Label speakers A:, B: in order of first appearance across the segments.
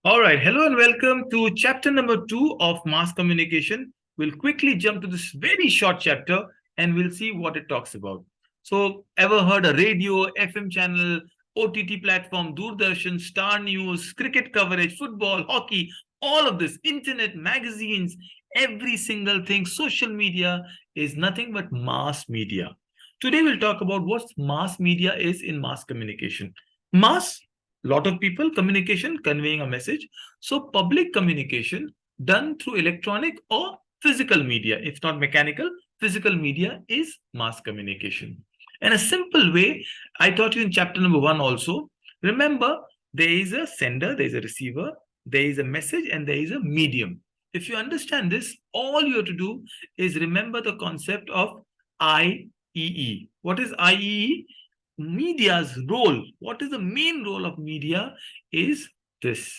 A: All right. Hello and welcome to chapter number 2 of mass communication. We'll quickly jump to this very short chapter and we'll see what it talks about. So, ever heard a radio, FM channel, OTT platform, Doordarshan, Star News, cricket coverage, football, hockey, all of this, internet, magazines, every single thing, social media is nothing but mass media. Today, we'll talk about what mass media is in mass communication. Mass, lot of people, communication, conveying a message. So public communication done through electronic or physical media, if not mechanical, physical media is mass communication. And a simple way, I taught you in chapter number 1 also. Remember, there is a sender, there is a receiver, there is a message, and there is a medium. If you understand this, all you have to do is remember the concept of IEE. What is IEE? Media's role. What is the main role of media is this: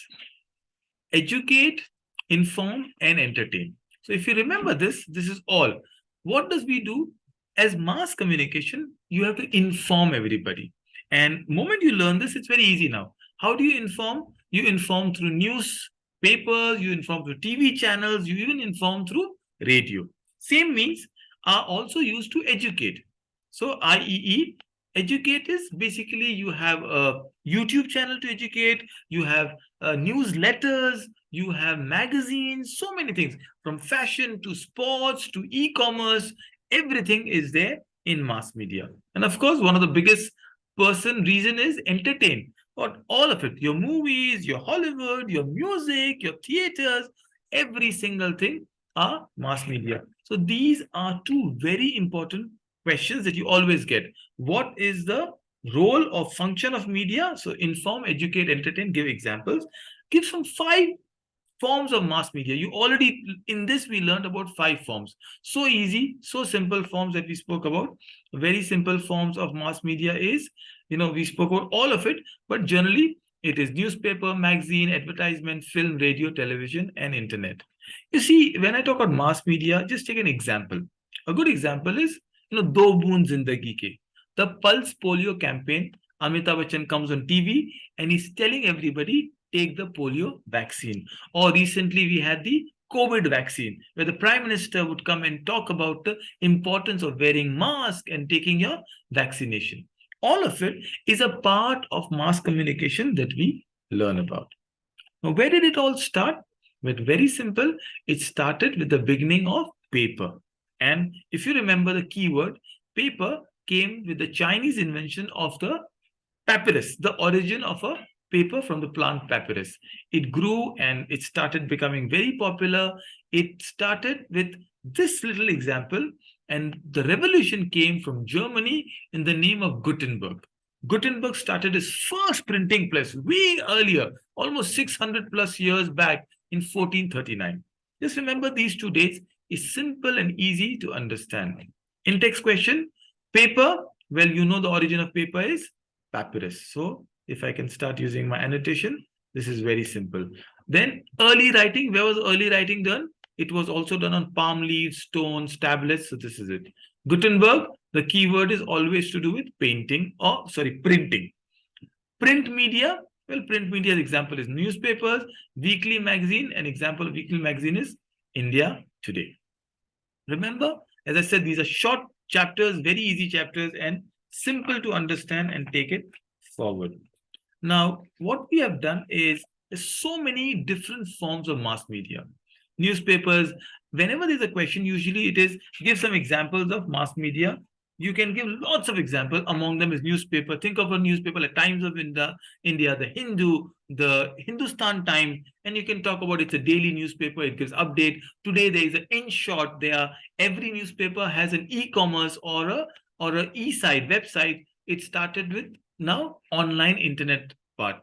A: educate, inform, and entertain. So if you remember this, this is all. What does we do? As mass communication, you have to inform everybody. And moment you learn this, it's very easy now. How do you inform? You inform through newspapers, you inform through TV channels, you even inform through radio. Same means are also used to educate. So IEE, educate is basically you have a YouTube channel to educate, you have newsletters, you have magazines, so many things from fashion to sports to e-commerce, everything is there in mass media. And of course, one of the biggest reason is entertain. But all of it, your movies, your Hollywood, your music, your theaters, every single thing are mass media. So these are two very important questions that you always get. What is the role or function of media? So inform, educate, entertain, give examples. Give some 5 forms of mass media. You already, in this, we learned about 5 forms. So easy, so simple forms that we spoke about. Very simple forms of mass media is, we spoke about all of it, but generally it is newspaper, magazine, advertisement, film, radio, television, and internet. You see, when I talk about mass media, just take an example. A good example is, Do Boon Zindagi Ke. The Pulse Polio campaign, Amitabh Bachchan comes on TV and he's telling everybody, take the polio vaccine. Or recently we had the COVID vaccine, where the Prime Minister would come and talk about the importance of wearing mask and taking your vaccination. All of it is a part of mass communication that we learn about. Now, where did it all start? With very simple, it started with the beginning of paper. And if you remember the keyword, paper came with the Chinese invention of the papyrus, the origin of a paper from the plant papyrus. It grew and it started becoming very popular. It started with this little example, and the revolution came from Germany in the name of Gutenberg. Gutenberg started his first printing press way earlier, almost 600 plus years back in 1439. Just remember these 2 dates. Is simple and easy to understand. In text question, paper, well, you know the origin of paper is papyrus. So if I can start using my annotation, this is very simple. Then early writing, where was early writing done? It was also done on palm leaves, stones, tablets. So this is it. Gutenberg, the keyword is always to do with printing. Print media, well, print media example is newspapers, weekly magazine. An example of weekly magazine is India Today. Remember, as I said, these are short chapters, very easy chapters, and simple to understand and take it forward. Now, what we have done is there's so many different forms of mass media. Newspapers, whenever there's a question, usually it is give some examples of mass media. You can give lots of examples. Among them is newspaper. Think of a newspaper like Times of India, the Hindu, the Hindustan Times, and you can talk about it's a daily newspaper. It gives update. Today there is an in short. Every newspaper has an e-commerce or a e-site website. It started with now online internet part.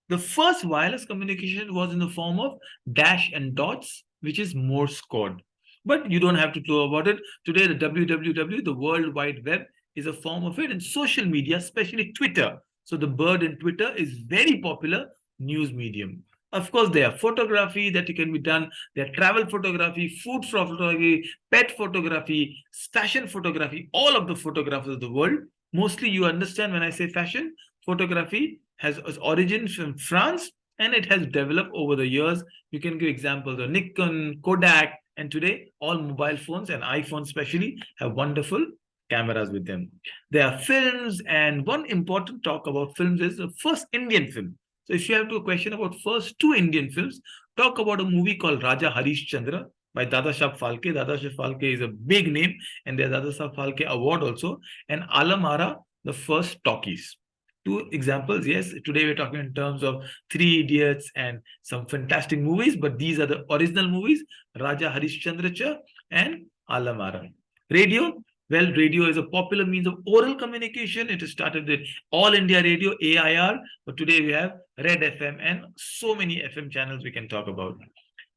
A: The first wireless communication was in the form of dash and dots, which is Morse code. But you don't have to know about it. Today, the www, the World Wide Web, is a form of it. And social media, especially Twitter. So the bird in Twitter is very popular news medium. Of course, there are photography that can be done. There are travel photography, food photography, pet photography, fashion photography, all of the photographers of the world. Mostly you understand when I say fashion, photography has its origin from France and it has developed over the years. You can give examples of Nikon, Kodak, and today all mobile phones and iPhones especially have wonderful cameras with them. There are films, and one important talk about films is the first Indian film. So if you have to question about first two Indian films, talk about a movie called Raja Harishchandra by Dadasaheb Phalke. Dadasaheb Phalke is a big name, and there's Dadasaheb Phalke Award also. And Alam Ara, the first talkies. Two examples, yes. Today we're talking in terms of Three Idiots and some fantastic movies, but these are the original movies, Raja Harishchandra and Alam Ara. Radio, well, radio is a popular means of oral communication. It started with All India Radio, AIR, but today we have Red FM and so many FM channels we can talk about.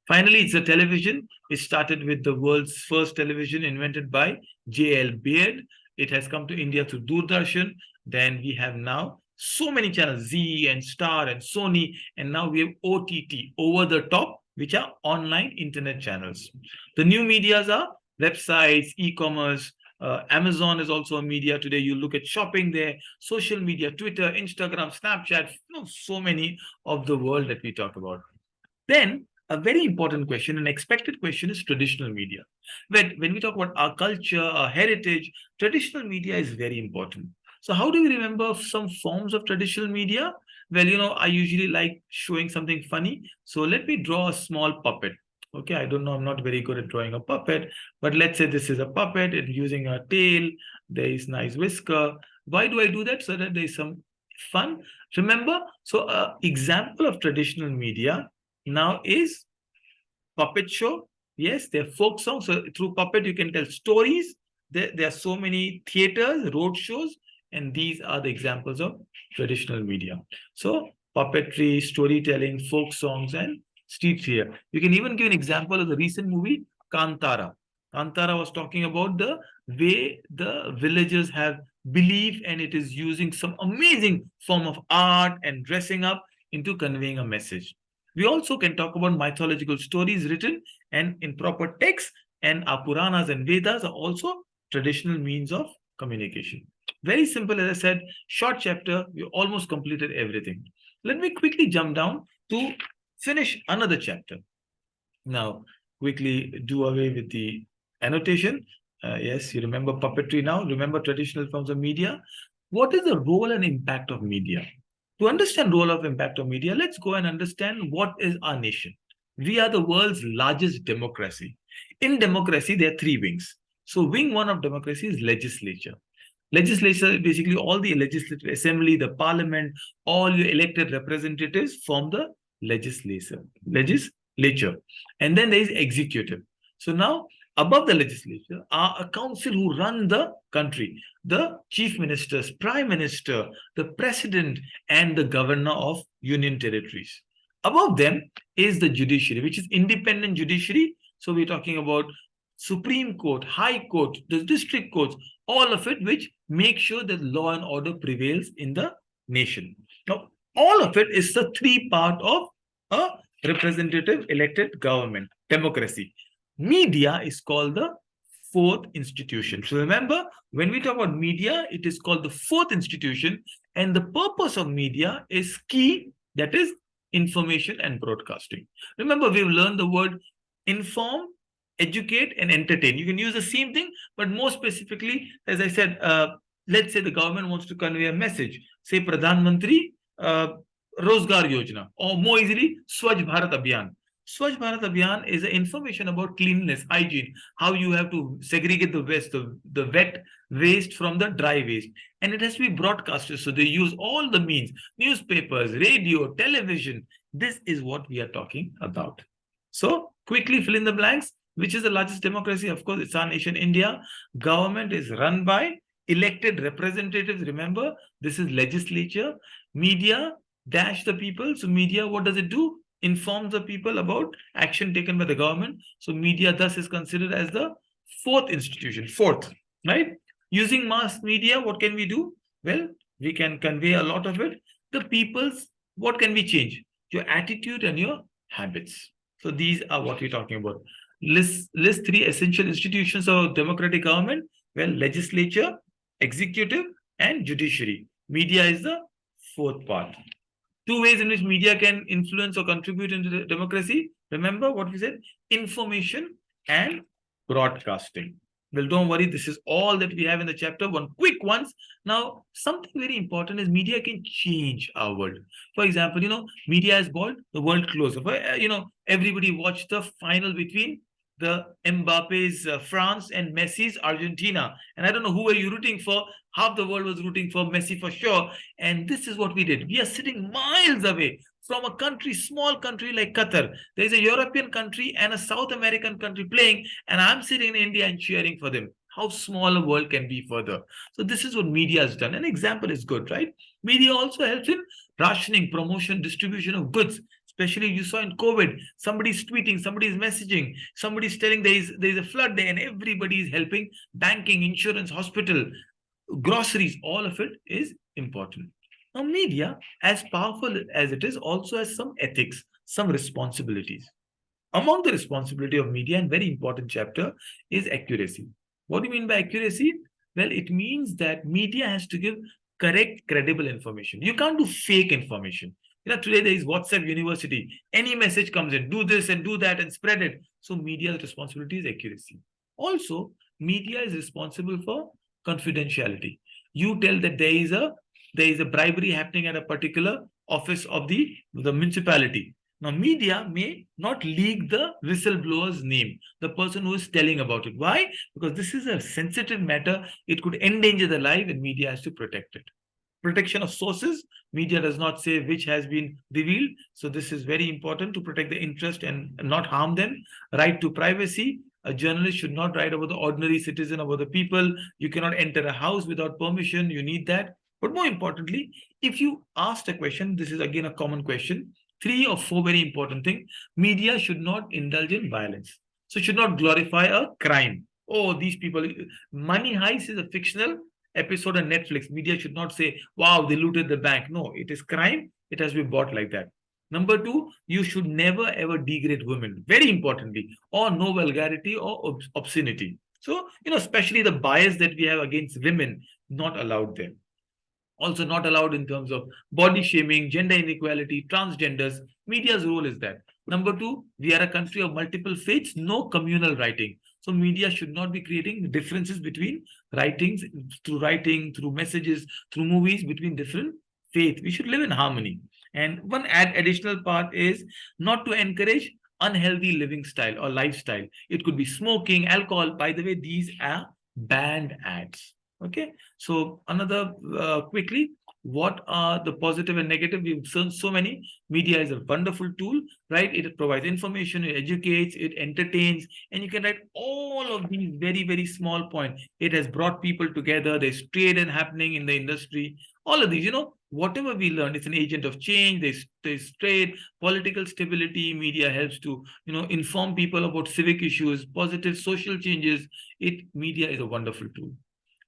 A: Finally, it's a television. It started with the world's first television invented by J.L. Baird. It has come to India through Doordarshan. Then we have now so many channels, Z and Star and Sony, and now we have OTT, over the top, which are online internet channels. The new medias are websites, e-commerce. Amazon is also a media today. You look at shopping there, social media, Twitter, Instagram, Snapchat, so many of the world that we talk about. Then a very important question, an expected question, is traditional media. When we talk about our culture, our heritage, traditional media is very important. So how do we remember some forms of traditional media? Well, I usually like showing something funny. So let me draw a small puppet. Okay, I don't know, I'm not very good at drawing a puppet, but let's say this is a puppet, it's using a tail, there is nice whisker. Why do I do that? So that there is some fun. Remember, so example of traditional media now is puppet show. Yes, they're folk songs. So through puppet, you can tell stories. There are so many theaters, road shows, and these are the examples of traditional media. So puppetry, storytelling, folk songs, and street theater. You can even give an example of the recent movie, Kantara. Kantara was talking about the way the villagers have belief, and it is using some amazing form of art and dressing up into conveying a message. We also can talk about mythological stories written and in proper text, and our Puranas and Vedas are also traditional means of communication. Very simple, as I said, short chapter, we almost completed everything. Let me quickly jump down to finish another chapter. Now, quickly do away with the annotation. Yes, you remember puppetry now, remember traditional forms of media. What is the role and impact of media? To understand role of impact of media, let's go and understand what is our nation. We are the world's largest democracy. In democracy, there are three wings. So wing one of democracy is legislature. Legislature, basically all the legislative assembly, the parliament, all your elected representatives form the legislature. And then there is executive. So now above the legislature are a council who run the country, the chief ministers, prime minister, the president, and the governor of union territories. Above them is the judiciary, which is independent judiciary. So we're talking about Supreme Court, High Court, the district courts, all of it which make sure that law and order prevails in the nation. Now, all of it is the three part of a representative elected government, democracy. Media is called the fourth institution. So remember, when we talk about media, it is called the fourth institution, and the purpose of media is key, that is information and broadcasting. Remember, we've learned the word inform, educate, and entertain. You can use the same thing, but more specifically, as I said, let's say the government wants to convey a message, say Pradhan Mantri Rozgar Yojana, or more easily, Swachh Bharat Abhiyan. Swachh Bharat Abhiyan is information about cleanliness, hygiene, how you have to segregate the waste, the wet waste from the dry waste. And it has to be broadcasted. So they use all the means, newspapers, radio, television. This is what we are talking about. So quickly fill in the blanks. Which is the largest democracy? Of course, it's our nation, India. Government is run by elected representatives. Remember, this is legislature. Media dash the people. So media, what does it do? Informs the people about action taken by the government. So media thus is considered as the fourth institution, fourth, right? Using mass media, what can we do? Well, we can convey a lot of it. The people's, what can we change? Your attitude and your habits. So these are what we're talking about. List three essential institutions of democratic government. Well, legislature, executive, and judiciary. Media is the fourth part. Two ways in which media can influence or contribute into the democracy. Remember what we said? Information and broadcasting. Well, don't worry. This is all that we have in the chapter. One quick ones. Now, something very important is media can change our world. For example, media has brought the world closer. Everybody watched the final between the Mbappe's France and Messi's Argentina. And I don't know who were you rooting for. Half the world was rooting for Messi for sure. And this is what we did. We are sitting miles away from a country, small country like Qatar. There is a European country and a South American country playing, and I'm sitting in India and cheering for them. How small a world can be further. So this is what media has done. An example is good, right? Media also helps in rationing, promotion, distribution of goods. Especially you saw in COVID, somebody's tweeting, somebody's messaging, somebody's telling there is a flood there, and everybody is helping. Banking, insurance, hospital, groceries, all of it is important. Now, media, as powerful as it is, also has some ethics, some responsibilities. Among the responsibility of media, and very important chapter, is accuracy. What do you mean by accuracy? Well, it means that media has to give correct, credible information. You can't do fake information. Today there is WhatsApp University. Any message comes in, do this and do that and spread it. So media's responsibility is accuracy. Also, media is responsible for confidentiality. You tell that there is a bribery happening at a particular office of the municipality. Now, media may not leak the whistleblower's name, the person who is telling about it. Why? Because this is a sensitive matter. It could endanger the life, and media has to protect it. Protection of sources. Media does not say which has been revealed. So this is very important to protect the interest and not harm them. Right to privacy. A journalist should not write about the ordinary citizen, about the people. You cannot enter a house without permission. You need that. But more importantly, if you asked a question, this is again a common question, 3 or 4 very important things. Media should not indulge in violence. So should not glorify a crime. Oh, these people, Money Heist is a fictional episode on Netflix. Media should not say, wow, they looted the bank. No, it is crime. It has to be bought like that. Number 2, you should never ever degrade women, very importantly, or no vulgarity or obscenity. So, especially the bias that we have against women, not allowed there. Also not allowed in terms of body shaming, gender inequality, transgenders. Media's role is that. Number 2, we are a country of multiple faiths, no communal writing. So media should not be creating differences between writing, through messages, through movies, between different faith. We should live in harmony. And one additional part is not to encourage unhealthy living style or lifestyle. It could be smoking, alcohol. By the way, these are banned ads. Okay, so another quickly, what are the positive and negative? We've seen so many. Media is a wonderful tool, right? It provides information, it educates, it entertains, and you can write all of these very, very small points. It has brought people together. There's trade and happening in the industry. All of these, whatever we learn, it's an agent of change. There's trade, political stability. Media helps to, inform people about civic issues, positive social changes. Media is a wonderful tool.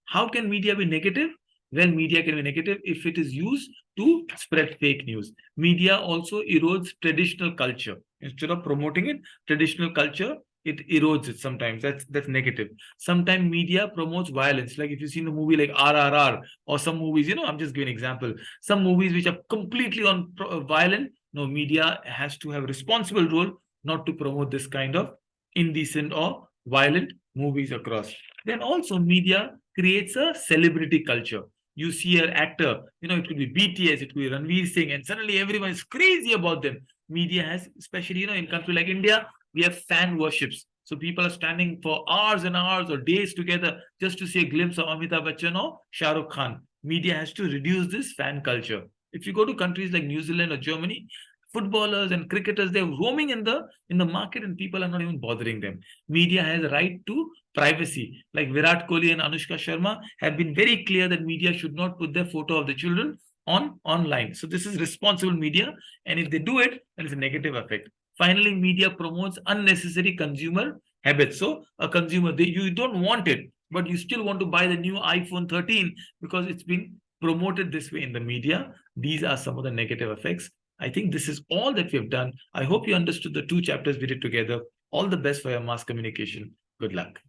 A: How can media be negative? Well, media can be negative if it is used to spread fake news. Media also erodes traditional culture. Instead of promoting it, traditional culture, it erodes it sometimes. That's negative. Sometimes media promotes violence. Like if you've seen a movie like RRR or some movies, I'm just giving an example. Some movies which are completely on violent. No, media has to have a responsible role not to promote this kind of indecent or violent movies across. Then also media creates a celebrity culture. You see an actor, it could be BTS, it could be Ranveer Singh, and suddenly everyone is crazy about them. Media has, especially, in a country like India, we have fan worships. So people are standing for hours and hours or days together just to see a glimpse of Amitabh Bachchan or Shah Rukh Khan. Media has to reduce this fan culture. If you go to countries like New Zealand or Germany, footballers and cricketers, they're roaming in the market and people are not even bothering them. Media has a right to privacy. Like Virat Kohli and Anushka Sharma have been very clear that media should not put their photo of the children online. So this is responsible media, and if they do it, then it's a negative effect. Finally, media promotes unnecessary consumer habits. So a consumer, you don't want it, but you still want to buy the new iPhone 13 because it's been promoted this way in the media. These are some of the negative effects. I think this is all that we have done. I hope you understood the 2 chapters we did together. All the best for your mass communication. Good luck.